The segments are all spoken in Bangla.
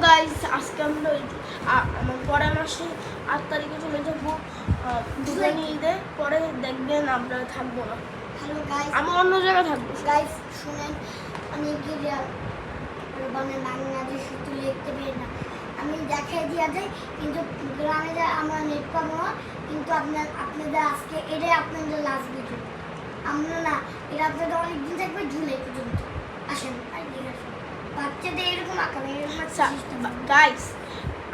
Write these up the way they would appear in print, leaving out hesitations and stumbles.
গাইস, আজকে আমরা আমার পরের মাসে 8 তারিখে চলে যাবো দুবাই ঈদে। পরে দেখবেন আমরা থাকবো না। হ্যালো গাইস, আমি অন্য জায়গায় থাকবো। গাইস শুনেন, আমি মানে বাংলাদেশে তো লিখতে পারি না, আমি দেখাই দিয়া যাই, কিন্তু গ্রামে যা আমরা নেট পাবো না। কিন্তু আপনাদের আজকে এটাই আপনাদের লাস্ট ভিডিও। আমরা না, এটা আপনাদের অনেকদিন থাকবে, জুলাই পর্যন্ত। আসেন আর ঠিক আছে, বাচ্চাদের এরকম আঁকাবে গাইস,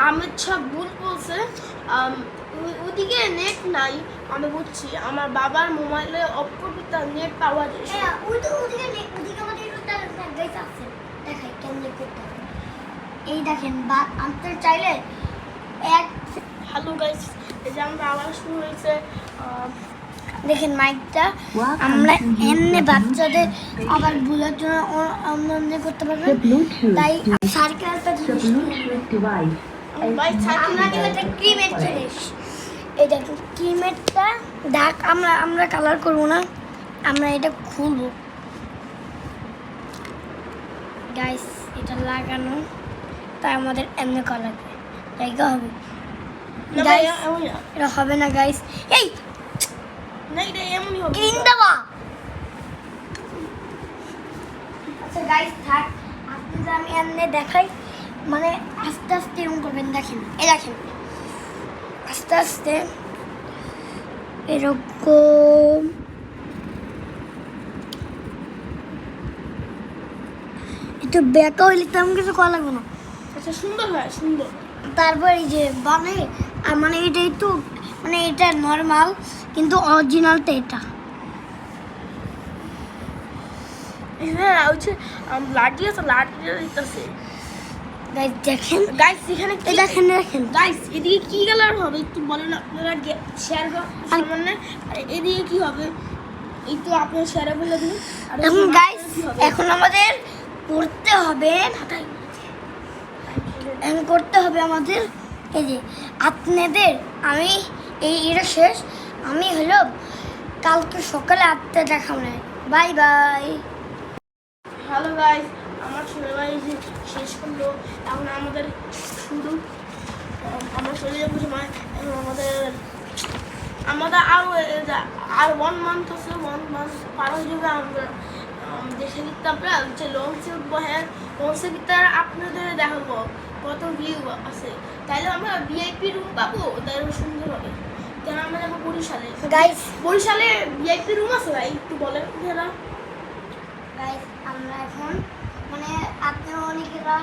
আমির সব ভুল বলছে। ওদিকে নেট নাই, আমি বুঝছি। আমার বাবার মোবাইলে অপরটা নেট পাওয়া যায়। হ্যাঁ, ওদিকে আমাদের গাইস আছে, দেখাই কেমনে করতে হবে। এই দেখেন, বা আনতে চাইলে এক। হ্যালো গাইস, এই যে আমরা আবার শুরু হয়েছে। দেখেন মাইকটা আমরা এমনি বাচ্চাদের আবার ভুলের জন্য অন্য করতে পারবেন, তাই সার্কেলটা ক্রিমের জিনিস। এই দেখেন ক্রিমেরটা দাগ আমরা কালার করবো না, আমরা এটা খুলবো। গাইস, এটা লাগানো, তাই আমাদের এমনি কালার জায়গা হবে। এটা হবে না গাইস, এই গ্রিন দেওয়া। আচ্ছা গাইস থাক, আপনাদের আমি এমনি দেখাই, মানে আস্তে আস্তে এরকম করবেন। দেখেন, এই দেখেন আস্তে আস্তে এরকম। একটু বেঁকা হইলে তেমন কিছু করা লাগবে না। আচ্ছা, সুন্দর হয়, সুন্দর। তারপর এই যে মানে এটা একটু, মানে এটা নর্মাল, কিন্তু অরিজিনালটা এটা। হ্যাঁ, হচ্ছে লাঠি আছে, লাঠিটা দিতেছে। গাইস দেখেন, গাইস এখানে কি দেখেন গাইস, এদিকে কি কালার হবে একটু বলেন আপনারা, শেয়ার সামনে। আর এদিকে কি হবে এই তো আপনারা শেয়ারে বলে দিন। আর এখন গাইস, এখন আমাদের করতে হবে, এখন করতে হবে আমাদের, এই যে আপনাদের আমি এটা শেষ, আমি হলো কালকে সকালে 8টা দেখাবো না। Bye bye. হ্যালো গাইস, আমার ছোট ভাই যে শেষ করলো, এখন আমাদের শুরু। আমরা চলে যাবো সময়। এখন আমাদের আর 1 মান্থ আছে, 1 মান্থ পার হয়ে যাবে। আমরা দেশে গিয়ে আমরা যে লঞ্চে উঠবো। হ্যাঁ, লঞ্চে গিয়ে আপনাদের দেখাবো কত ভিউ আছে। তাইলে আমরা ভিআইপি রুম পাবো, তাইলে সুন্দর হবে। কেন আমরা যাবো বরিশালে। গাইস, বরিশালে ভিআইপি রুম আছে ভাই, একটু বলেন আপনারা। গাইস আমরা এখন মানে আপনারা অনেকেরা